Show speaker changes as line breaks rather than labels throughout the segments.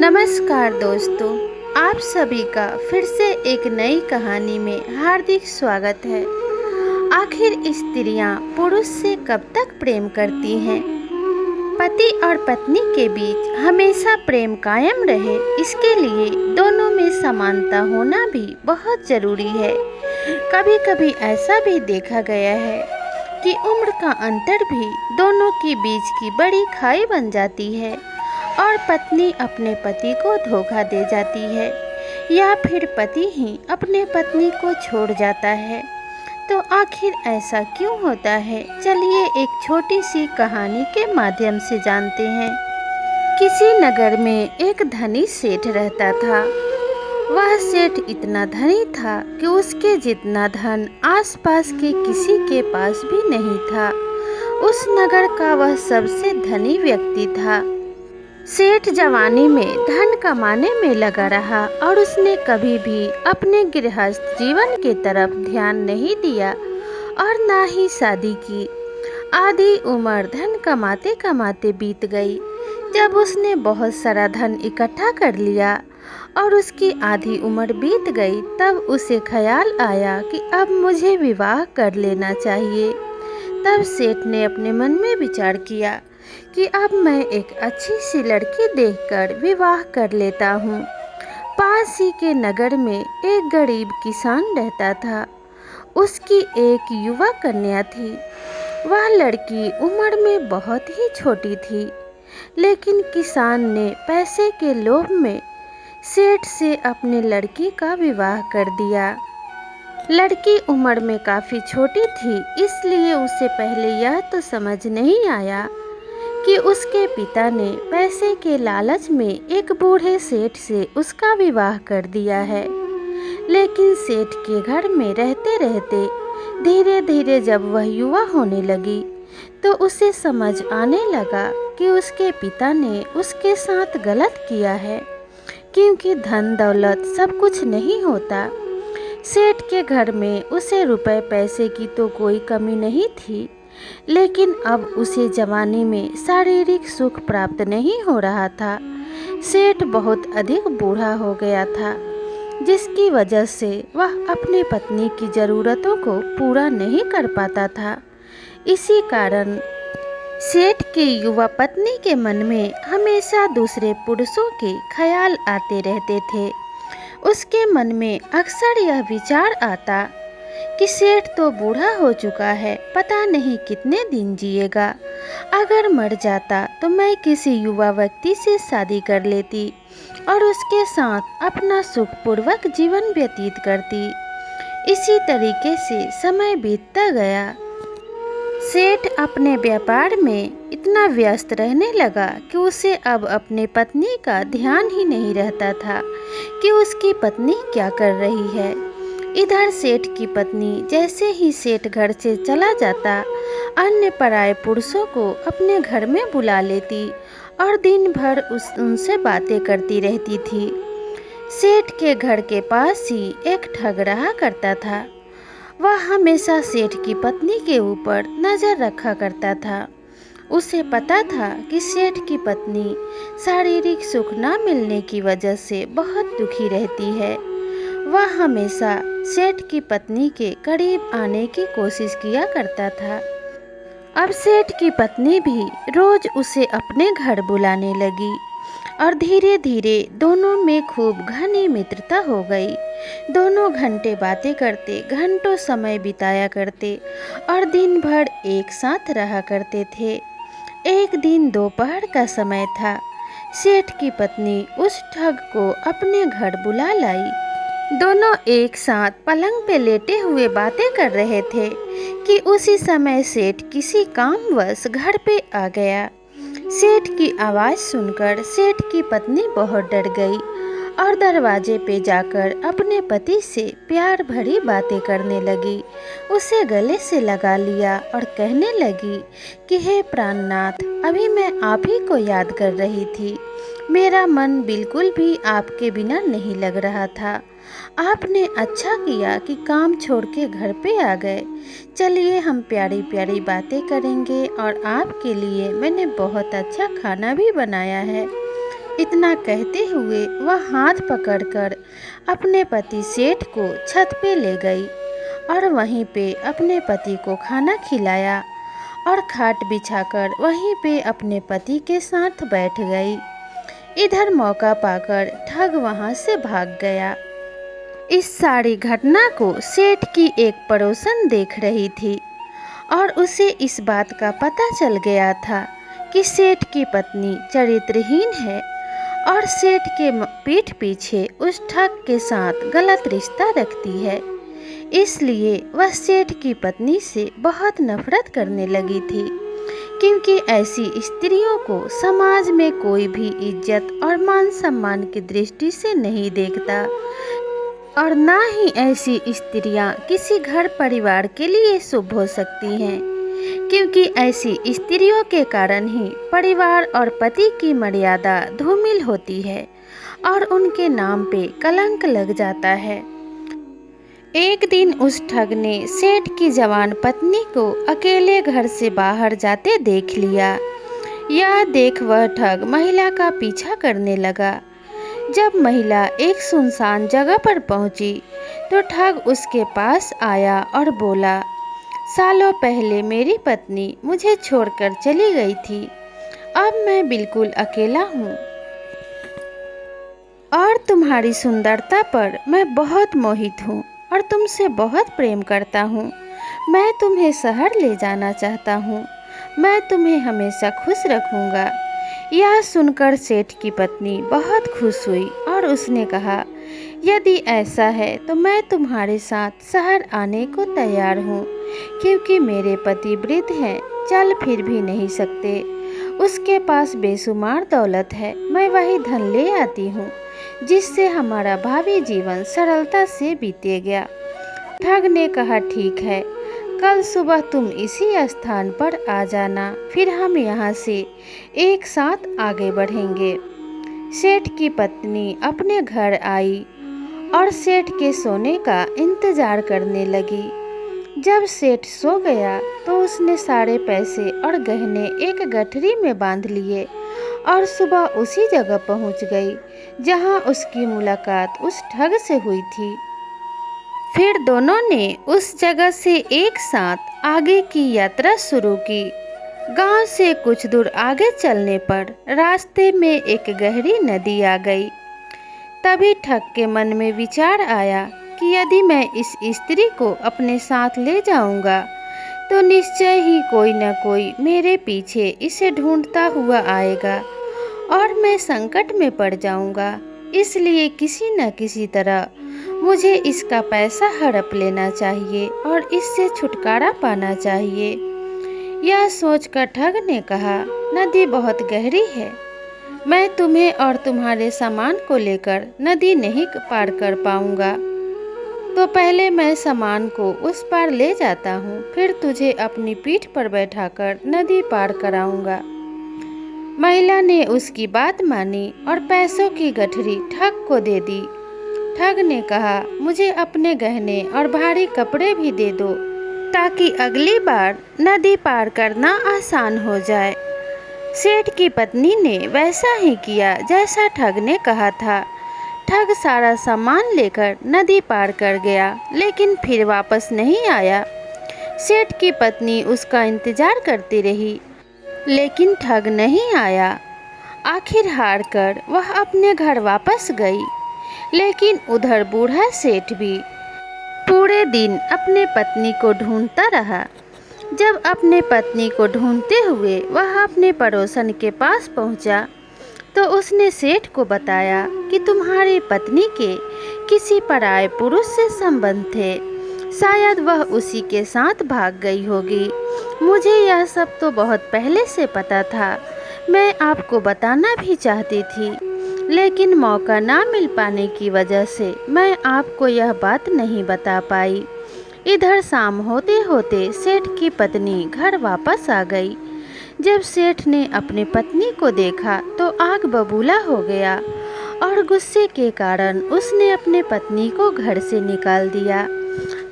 नमस्कार दोस्तों, आप सभी का फिर से एक नई कहानी में हार्दिक स्वागत है। आखिर स्त्रियां पुरुष से कब तक प्रेम करती हैं? पति और पत्नी के बीच हमेशा प्रेम कायम रहे, इसके लिए दोनों में समानता होना भी बहुत ज़रूरी है। कभी कभी ऐसा भी देखा गया है कि उम्र का अंतर भी दोनों के बीच की बड़ी खाई बन जाती है और पत्नी अपने पति को धोखा दे जाती है या फिर पति ही अपने पत्नी को छोड़ जाता है। तो आखिर ऐसा क्यों होता है? चलिए एक छोटी सी कहानी के माध्यम से जानते हैं। किसी नगर में एक धनी सेठ रहता था। वह सेठ इतना धनी था कि उसके जितना धन आसपास के किसी के पास भी नहीं था। उस नगर का वह सबसे धनी व्यक्ति था। सेठ जवानी में धन कमाने में लगा रहा और उसने कभी भी अपने गृहस्थ जीवन की तरफ ध्यान नहीं दिया और ना ही शादी की। आधी उम्र धन कमाते कमाते बीत गई। जब उसने बहुत सारा धन इकट्ठा कर लिया और उसकी आधी उम्र बीत गई, तब उसे ख्याल आया कि अब मुझे विवाह कर लेना चाहिए। तब सेठ ने अपने मन में विचार किया कि अब मैं एक अच्छी सी लड़की देखकर विवाह कर लेता हूँ। पास ही के नगर में एक गरीब किसान रहता था। उसकी एक युवा कन्या थी। वह लड़की उम्र में बहुत ही छोटी थी, लेकिन किसान ने पैसे के लोभ में सेठ से अपने लड़की का विवाह कर दिया। लड़की उम्र में काफ़ी छोटी थी, इसलिए उसे पहले यह तो समझ नहीं आया कि उसके पिता ने पैसे के लालच में एक बूढ़े सेठ से उसका विवाह कर दिया है। लेकिन सेठ के घर में रहते रहते धीरे धीरे जब वह युवा होने लगी, तो उसे समझ आने लगा कि उसके पिता ने उसके साथ गलत किया है, क्योंकि धन दौलत सब कुछ नहीं होता। सेठ के घर में उसे रुपए पैसे की तो कोई कमी नहीं थी, लेकिन अब उसे जवानी में शारीरिक सुख प्राप्त नहीं हो रहा था। सेठ बहुत अधिक बूढ़ा हो गया था, जिसकी वजह से वह अपनी पत्नी की ज़रूरतों को पूरा नहीं कर पाता था। इसी कारण सेठ की युवा पत्नी के मन में हमेशा दूसरे पुरुषों के ख्याल आते रहते थे। उसके मन में अक्सर यह विचार आता कि सेठ तो बूढ़ा हो चुका है, पता नहीं कितने दिन जिएगा। अगर मर जाता तो मैं किसी युवा व्यक्ति से शादी कर लेती और उसके साथ अपना सुखपूर्वक जीवन व्यतीत करती। इसी तरीके से समय बीतता गया। सेठ अपने व्यापार में इतना व्यस्त रहने लगा कि उसे अब अपने पत्नी का ध्यान ही नहीं रहता था कि उसकी पत्नी क्या कर रही है। इधर सेठ की पत्नी जैसे ही सेठ घर से चला जाता, अन्य पराये पुरुषों को अपने घर में बुला लेती और दिन भर उनसे बातें करती रहती थी। सेठ के घर के पास ही एक ठग रहा करता था। वह हमेशा सेठ की पत्नी के ऊपर नज़र रखा करता था। उसे पता था कि सेठ की पत्नी शारीरिक सुख न मिलने की वजह से बहुत दुखी रहती है। वह हमेशा सेठ की पत्नी के करीब आने की कोशिश किया करता था। अब सेठ की पत्नी भी रोज उसे अपने घर बुलाने लगी और धीरे धीरे दोनों में खूब घनी मित्रता हो गई। दोनों घंटे बातें करते, घंटों समय बिताया करते और दिन भर एक साथ रहा करते थे। एक दिन दोपहर का समय था। सेठ की पत्नी उस ठग को अपने घर बुला लाई। दोनों एक साथ पलंग पे लेटे हुए बातें कर रहे थे कि उसी समय सेठ किसी कामवश घर पे आ गया। सेठ की आवाज़ सुनकर सेठ की पत्नी बहुत डर गई और दरवाजे पे जाकर अपने पति से प्यार भरी बातें करने लगी। उसे गले से लगा लिया और कहने लगी कि हे प्राणनाथ, अभी मैं आप ही को याद कर रही थी। मेरा मन बिल्कुल भी आपके बिना नहीं लग रहा था। आपने अच्छा किया कि काम छोड़ के घर पे आ गए। चलिए हम प्यारी प्यारी बातें करेंगे और आपके लिए मैंने बहुत अच्छा खाना भी बनाया है। इतना कहते हुए वह हाथ पकड़कर अपने पति सेठ को छत पे ले गई और वहीं पे अपने पति को खाना खिलाया और खाट बिछाकर वहीं पे अपने पति के साथ बैठ गई। इधर मौका पाकर ठग वहां से भाग गया। इस सारी घटना को सेठ की एक पड़ोसन देख रही थी और उसे इस बात का पता चल गया था कि सेठ की पत्नी चरित्रहीन है और सेठ के पीठ पीछे उस ठग के साथ गलत रिश्ता रखती है। इसलिए वह सेठ की पत्नी से बहुत नफरत करने लगी थी, क्योंकि ऐसी स्त्रियों को समाज में कोई भी इज्जत और मान सम्मान की दृष्टि से नहीं देखता और ना ही ऐसी स्त्रियां किसी घर परिवार के लिए शुभ हो सकती हैं, क्योंकि ऐसी स्त्रियों के कारण ही परिवार और पति की मर्यादा धूमिल होती है और उनके नाम पे कलंक लग जाता है। एक दिन उस ठग ने सेठ की जवान पत्नी को अकेले घर से बाहर जाते देख लिया। यह देख वह ठग महिला का पीछा करने लगा। जब महिला एक सुनसान जगह पर पहुंची तो ठग उसके पास आया और बोला, सालों पहले मेरी पत्नी मुझे छोड़कर चली गई थी। अब मैं बिल्कुल अकेला हूँ और तुम्हारी सुंदरता पर मैं बहुत मोहित हूँ और तुमसे बहुत प्रेम करता हूँ। मैं तुम्हें शहर ले जाना चाहता हूँ। मैं तुम्हें हमेशा खुश रखूँगा। यह सुनकर सेठ की पत्नी बहुत खुश हुई और उसने कहा, यदि ऐसा है तो मैं तुम्हारे साथ शहर आने को तैयार हूँ, क्योंकि मेरे पति वृद्ध हैं, चल फिर भी नहीं सकते। उसके पास बेशुमार दौलत है। मैं वही धन ले आती हूँ जिससे हमारा भावी जीवन सरलता से बीतेगा। ठग ने कहा, ठीक है, कल सुबह तुम इसी स्थान पर आ जाना, फिर हम यहाँ से एक साथ आगे बढ़ेंगे। सेठ की पत्नी अपने घर आई और सेठ के सोने का इंतजार करने लगी। जब सेठ सो गया तो उसने सारे पैसे और गहने एक गठरी में बांध लिए और सुबह उसी जगह पहुंच गई जहां उसकी मुलाकात उस ठग से हुई थी। फिर दोनों ने उस जगह से एक साथ आगे की यात्रा शुरू की। गांव से कुछ दूर आगे चलने पर रास्ते में एक गहरी नदी आ गई। तभी ठग के मन में विचार आया कि यदि मैं इस स्त्री को अपने साथ ले जाऊंगा तो निश्चय ही कोई न कोई मेरे पीछे इसे ढूंढता हुआ आएगा और मैं संकट में पड़ जाऊंगा। इसलिए किसी न किसी तरह मुझे इसका पैसा हड़प लेना चाहिए और इससे छुटकारा पाना चाहिए। यह सोचकर ठग ने कहा, नदी बहुत गहरी है, मैं तुम्हें और तुम्हारे सामान को लेकर नदी नहीं पार कर पाऊंगा, तो पहले मैं सामान को उस पार ले जाता हूँ, फिर तुझे अपनी पीठ पर बैठाकर नदी पार कराऊंगा। महिला ने उसकी बात मानी और पैसों की गठरी ठग को दे दी। ठग ने कहा, मुझे अपने गहने और भारी कपड़े भी दे दो ताकि अगली बार नदी पार करना आसान हो जाए। सेठ की पत्नी ने वैसा ही किया जैसा ठग ने कहा था। ठग सारा सामान लेकर नदी पार कर गया, लेकिन फिर वापस नहीं आया। सेठ की पत्नी उसका इंतजार करती रही, लेकिन ठग नहीं आया। आखिर हार कर वह अपने घर वापस गई, लेकिन उधर बूढ़ा सेठ भी पूरे दिन अपने पत्नी को ढूंढता रहा। जब अपने पत्नी को ढूंढते हुए वह अपने पड़ोसन के पास पहुंचा, तो उसने सेठ को बताया कि तुम्हारी पत्नी के किसी पराये पुरुष से संबंध थे, शायद वह उसी के साथ भाग गई होगी। मुझे यह सब तो बहुत पहले से पता था, मैं आपको बताना भी चाहती थी, लेकिन मौका ना मिल पाने की वजह से मैं आपको यह बात नहीं बता पाई। इधर शाम होते होते सेठ की पत्नी घर वापस आ गई। जब सेठ ने अपनी पत्नी को देखा तो आग बबूला हो गया और गुस्से के कारण उसने अपने पत्नी को घर से निकाल दिया।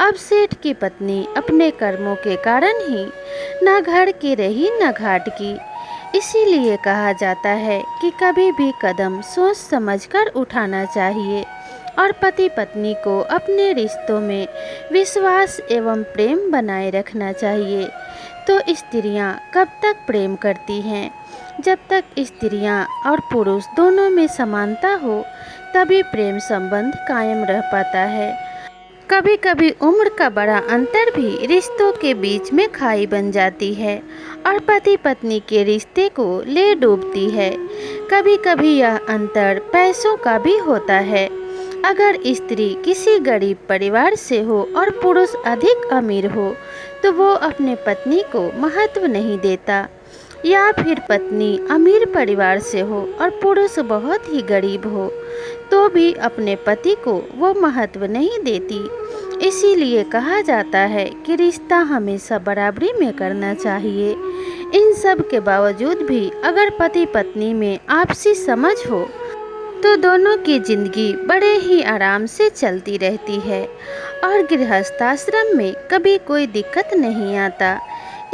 अब सेठ की पत्नी अपने कर्मों के कारण ही न घर की रही न घाट की। इसीलिए कहा जाता है कि कभी भी कदम सोच समझकर उठाना चाहिए और पति पत्नी को अपने रिश्तों में विश्वास एवं प्रेम बनाए रखना चाहिए। तो स्त्रियां कब तक प्रेम करती हैं? जब तक स्त्रियां और पुरुष दोनों में समानता हो तभी प्रेम संबंध कायम रह पाता है। कभी कभी उम्र का बड़ा अंतर भी रिश्तों के बीच में खाई बन जाती है और पति पत्नी के रिश्ते को ले डूबती है। कभी कभी यह अंतर पैसों का भी होता है। अगर स्त्री किसी गरीब परिवार से हो और पुरुष अधिक अमीर हो तो वो अपने पत्नी को महत्व नहीं देता, या फिर पत्नी अमीर परिवार से हो और पुरुष बहुत ही गरीब हो तो भी अपने पति को वो महत्व नहीं देती। इसीलिए कहा जाता है कि रिश्ता हमेशा बराबरी में करना चाहिए। इन सब के बावजूद भी अगर पति पत्नी में आपसी समझ हो तो दोनों की जिंदगी बड़े ही आराम से चलती रहती है और गृहस्थाश्रम में कभी कोई दिक्कत नहीं आता।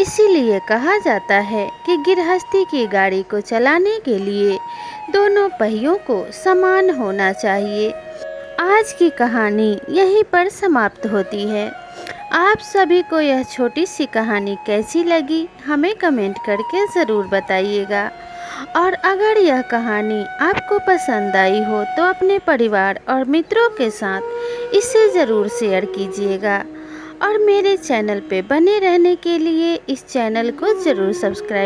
इसीलिए कहा जाता है कि गृहस्थी की गाड़ी को चलाने के लिए दोनों पहियों को समान होना चाहिए। आज की कहानी यहीं पर समाप्त होती है। आप सभी को यह छोटी सी कहानी कैसी लगी हमें कमेंट करके ज़रूर बताइएगा। और अगर यह कहानी आपको पसंद आई हो तो अपने परिवार और मित्रों के साथ इसे ज़रूर शेयर कीजिएगा और मेरे चैनल पे बने रहने के लिए इस चैनल को ज़रूर सब्सक्राइब